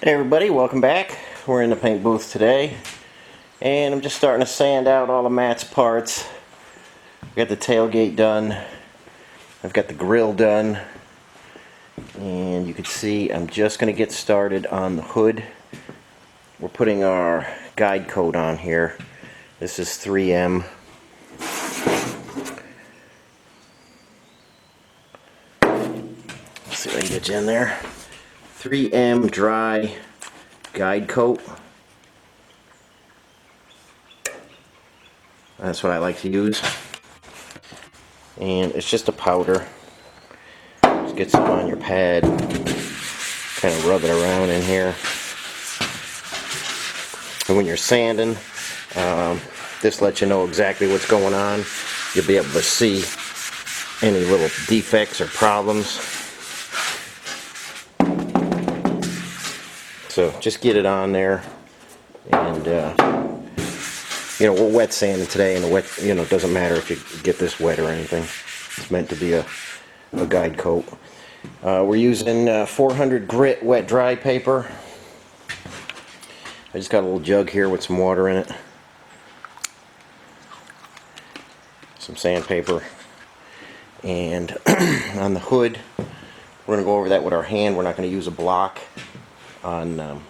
Hey everybody, welcome back. We're in the paint booth today and I'm just starting to sand out all of Matt's parts. I've got the tailgate done, I've got the grill done, and you can see I'm just going to get started on the hood. We're putting our guide coat on here. This is 3M. Let's see if I can get you in there. 3M dry guide coat. That's what I like to use. And it's just a powder. Just get some on your pad. Kind of rub it around in here. And when you're sanding, this lets you know exactly what's going on. You'll be able to see any little defects or problems. So just get it on there, and you know, we're wet sanding today, and the wet, you know, it doesn't matter if you get this wet or anything. It's meant to be a guide coat. We're using 400 grit wet dry paper. I just got a little jug here with some water in it, some sandpaper, and on the hood, we're going to go over that with our hand. We're not going to use a block. On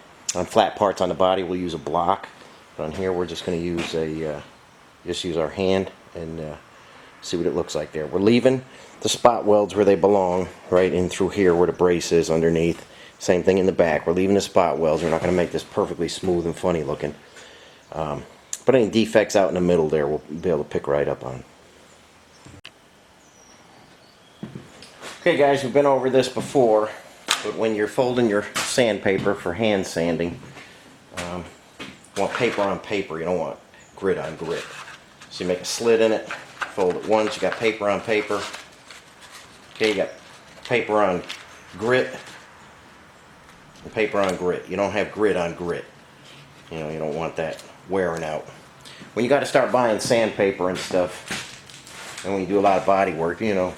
flat parts on the body, we'll use a block. But on here, we're just going to use use our hand and see what it looks like there. We're leaving the spot welds where they belong, right in through here where the brace is underneath. Same thing in the back. We're leaving the spot welds. We're not going to make this perfectly smooth and funny looking. But any defects out in the middle there, we'll be able to pick right up on. Okay guys, we've been over this before, but when you're folding your sandpaper for hand sanding, you want paper on paper, you don't want grit on grit. So you make a slit in it, fold it once, you got paper on paper. Okay, you got paper on grit and paper on grit. You don't have grit on grit. You know, you don't want that wearing out. When you got to start buying sandpaper and stuff, and when you do a lot of body work, you know,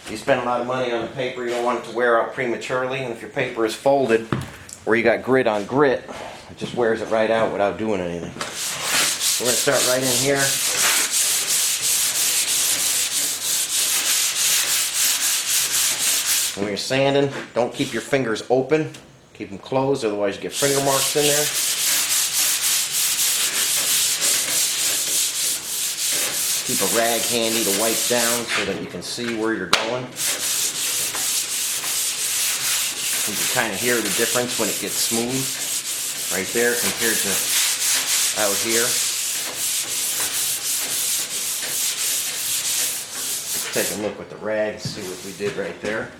you spend a lot of money on the paper, you don't want it to wear out prematurely, and if your paper is folded where you got grit on grit, it just wears it right out without doing anything. We're going to start right in here. When you're sanding, don't keep your fingers open. Keep them closed, otherwise you get finger marks in there. Keep a rag handy to wipe down so that you can see where you're going. You can kind of hear the difference when it gets smooth right there compared to out here. Let's take a look with the rag and see what we did right there.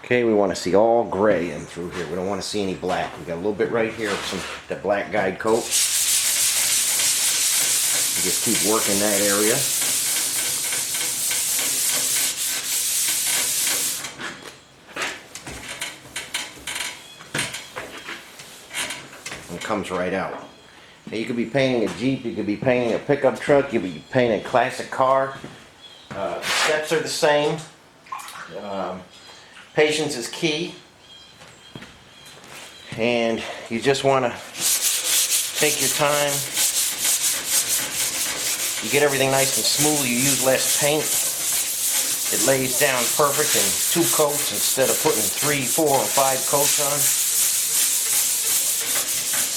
Okay, we want to see all gray in through here. We don't want to see any black. We got a little bit right here of that black guide coat. You just keep working that area. And it comes right out. Now you could be painting a Jeep, you could be painting a pickup truck, you could be painting a classic car. The steps are the same. Patience is key, and you just want to take your time. You get everything nice and smooth, you use less paint. It lays down perfect in 2 coats instead of putting 3, 4, or 5 coats on.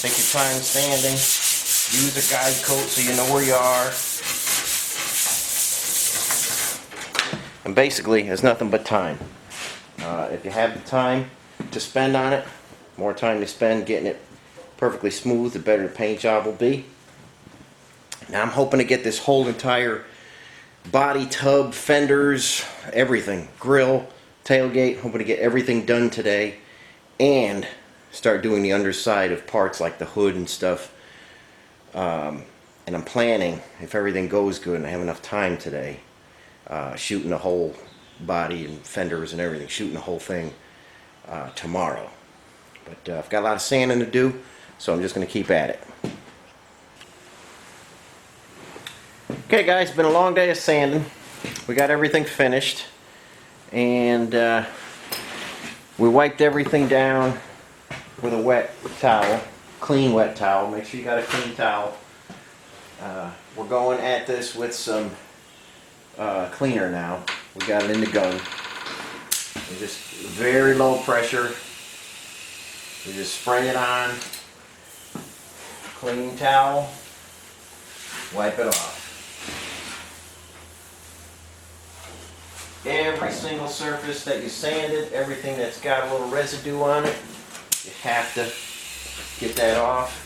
Take your time sanding. Use a guide coat so you know where you are. And basically, it's nothing but time. If you have the time to spend on it, more time to spend getting it perfectly smooth, the better the paint job will be. Now I'm hoping to get this whole entire body, tub, fenders, everything, grill, tailgate, hoping to get everything done today and start doing the underside of parts like the hood and stuff. And I'm planning, if everything goes good and I have enough time today, shooting the whole body and fenders and everything, shooting the whole thing tomorrow. But I've got a lot of sanding to do, so I'm just going to keep at it. Okay guys, it's been a long day of sanding. We got everything finished, and we wiped everything down with a wet towel, clean wet towel. Make sure you got a clean towel. We're going at this with some cleaner now. We got it in the gun. We're just very low pressure. We just spray it on. Clean towel. Wipe it off. Every single surface that you sanded, everything that's got a little residue on it, you have to get that off.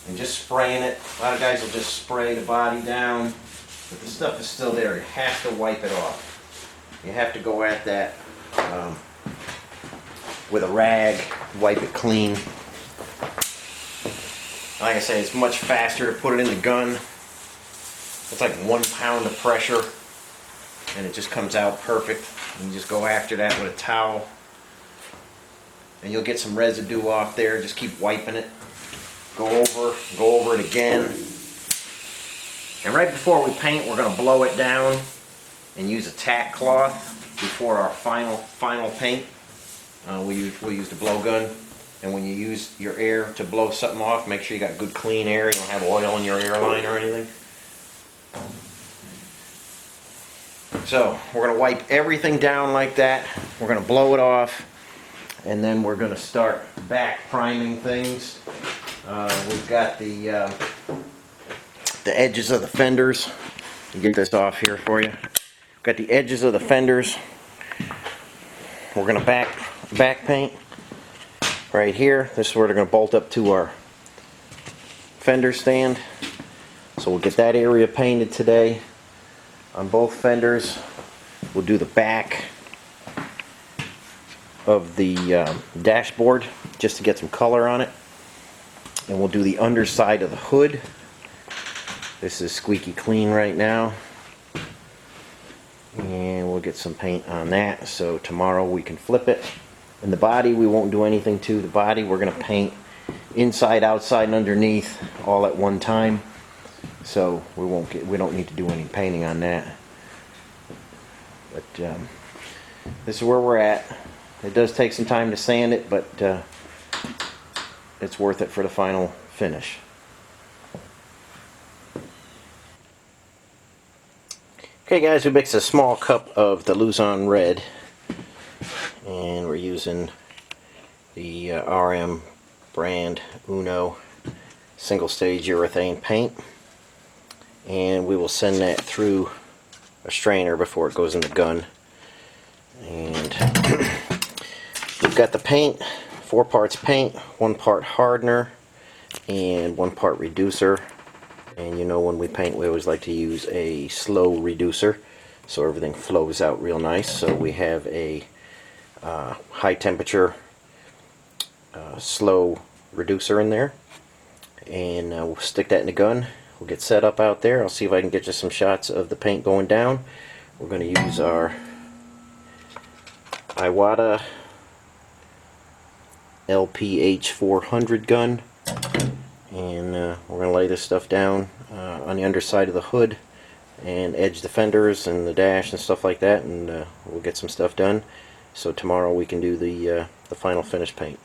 And just spraying it. A lot of guys will just spray the body down, but the stuff is still there. You have to wipe it off. You have to go at that with a rag, wipe it clean. Like I say, it's much faster to put it in the gun. It's like 1 pound of pressure, and it just comes out perfect. You just go after that with a towel, and you'll get some residue off there. Just keep wiping it. Go over it again. And right before we paint, we're going to blow it down and use a tack cloth before our final paint. We'll use the blow gun. And when you use your air to blow something off, make sure you got good clean air. You don't have oil in your airline or anything. So we're going to wipe everything down like that. We're going to blow it off, and then we're going to start back priming things. We've got the edges of the fenders. I'll get this off here for you. We've got the edges of the fenders. We're going to back paint right here. This is where they're going to bolt up to our fender stand. So we'll get that area painted today on both fenders. We'll do the back of the dashboard just to get some color on it. And we'll do the underside of the hood. This is squeaky clean right now. And we'll get some paint on that, so tomorrow we can flip it. And the body, we won't do anything to the body. We're going to paint inside, outside, and underneath all at one time. So we don't need to do any painting on that. But this is where we're at. It does take some time to sand it, but it's worth it for the final finish. Okay guys, we mixed a small cup of the Luzon Red, and we're using the RM brand Uno single stage urethane paint, and we will send that through a strainer before it goes in the gun. And we've got the paint, 4 parts paint, 1 part hardener, and 1 part reducer. And you know, when we paint, we always like to use a slow reducer so everything flows out real nice. So we have a high temperature slow reducer in there, and we'll stick that in the gun. We'll get set up out there. I'll see if I can get you some shots of the paint going down. We're going to use our Iwata LPH 400 gun, and we're going to lay this stuff down on the underside of the hood and edge the fenders and the dash and stuff like that, and we'll get some stuff done so tomorrow we can do the final finish paint.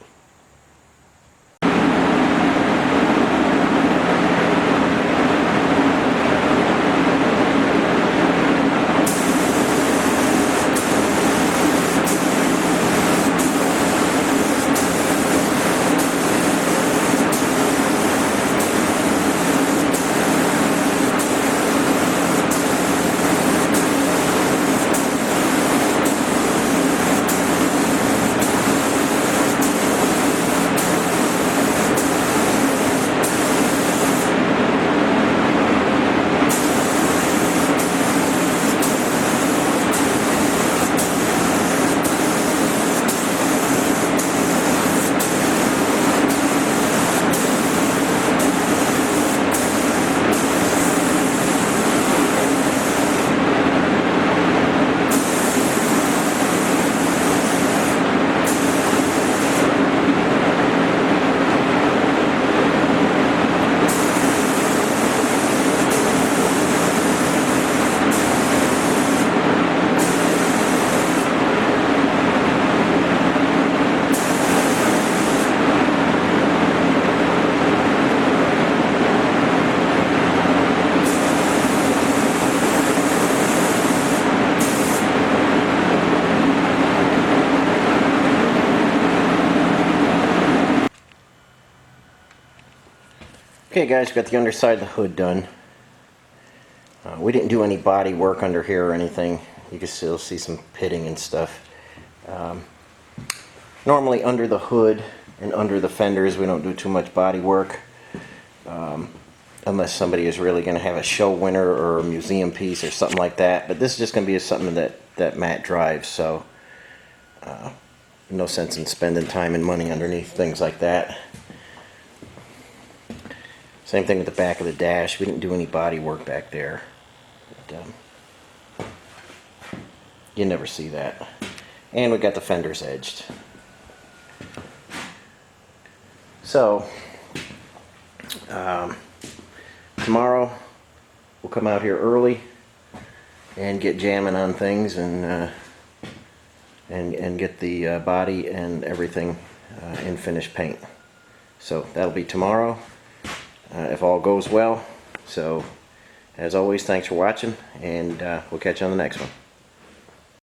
Okay guys, we got the underside of the hood done. We didn't do any body work under here or anything. You can still see some pitting and stuff. Normally under the hood and under the fenders we don't do too much body work. Unless somebody is really going to have a show winner or a museum piece or something like that. But this is just going to be something that Matt drives, so no sense in spending time and money underneath things like that. Same thing with the back of the dash. We didn't do any body work back there. But, you never see that. And we got the fenders edged. So, tomorrow we'll come out here early and get jamming on things and get the body and everything in finished paint. So that'll be tomorrow if all goes well. So as always, thanks for watching, and we'll catch you on the next one.